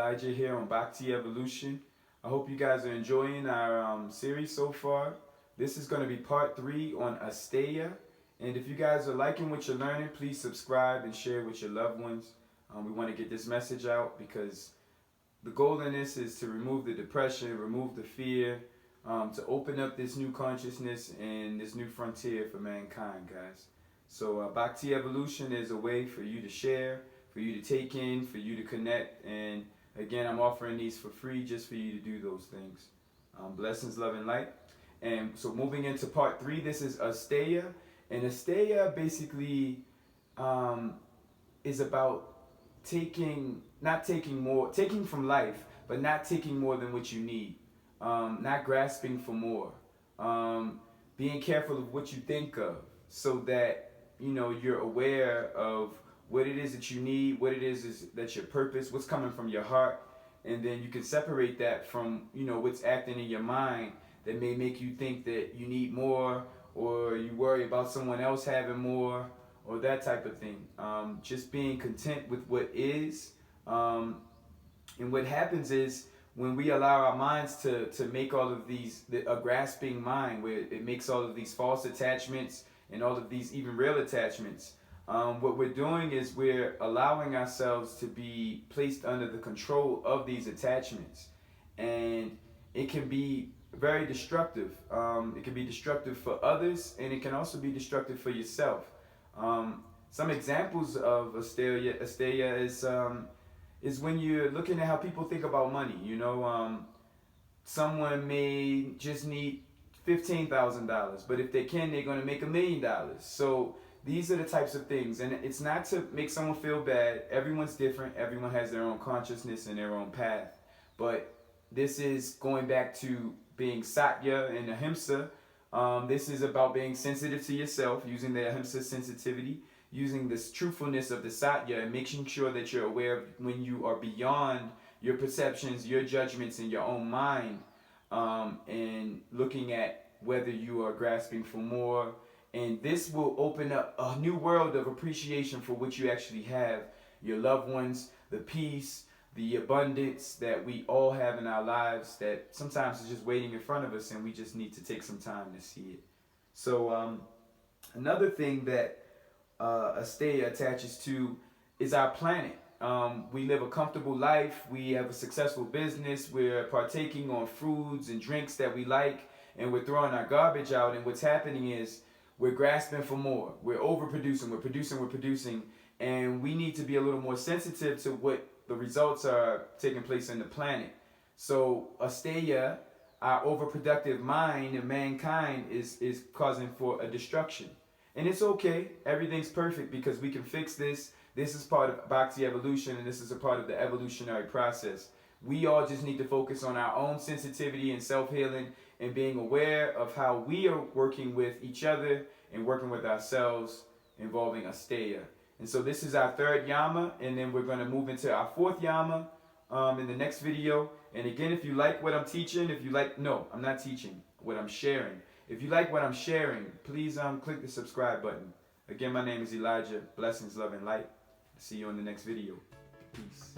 Elijah here on Bhakti Evolution. I hope you guys are enjoying our series so far. This is going to be part 3 on Asteya. And if you guys are liking what you're learning, please subscribe and share with your loved ones. We want to get this message out because the goal in this is to remove the depression, remove the fear, to open up this new consciousness and this new frontier for mankind, guys. So Bhakti Evolution is a way for you to share, for you to take in, for you to connect. And again, I'm offering these for free just for you to do those things. Blessings, love, and light. And so moving into part 3, this is Asteya. And Asteya basically is about taking from life, but not taking more than what you need. Not grasping for more. Being careful of what you think of so that, you know, you're aware of what it is that you need, what it is that's your purpose, what's coming from your heart, and then you can separate that from, you know, what's acting in your mind that may make you think that you need more, or you worry about someone else having more, or that type of thing. Just being content with what is. And what happens is when we allow our minds to make all of these, a grasping mind where it makes all of these false attachments and all of these even real attachments, what we're doing is we're allowing ourselves to be placed under the control of these attachments. And it can be very destructive. It can be destructive for others, and it can also be destructive for yourself. Some examples of Asteya is when you're looking at how people think about money. You know, someone may just need $15,000, but if they can, they're going to make $1 million. So these are the types of things, and it's not to make someone feel bad. Everyone's different. Everyone has their own consciousness and their own path. But this is going back to being Satya and Ahimsa. This is about being sensitive to yourself, using the Ahimsa sensitivity, using this truthfulness of the Satya, and making sure that you're aware of when you are beyond your perceptions, your judgments, in your own mind, and looking at whether you are grasping for more. And this will open up a new world of appreciation for what you actually have, your loved ones, the peace, the abundance that we all have in our lives that sometimes is just waiting in front of us, and we just need to take some time to see it. So another thing that Asteya attaches to is our planet. We live a comfortable life, we have a successful business, we're partaking on foods and drinks that we like, and we're throwing our garbage out, and what's happening is we're grasping for more. We're overproducing, we're producing, and we need to be a little more sensitive to what the results are taking place in the planet. So Asteya, our overproductive mind and mankind is causing for a destruction. And it's okay, everything's perfect because we can fix this. This is part of Bhakti Evolution, and this is a part of the evolutionary process. We all just need to focus on our own sensitivity and self-healing and being aware of how we are working with each other and working with ourselves, involving Asteya. And so this is our 3rd Yama, and then we're going to move into our 4th Yama in the next video. And again, if you like what I'm teaching, no, I'm not teaching, what I'm sharing. If you like what I'm sharing, please click the subscribe button. Again, my name is Elijah. Blessings, love, and light. See you in the next video. Peace.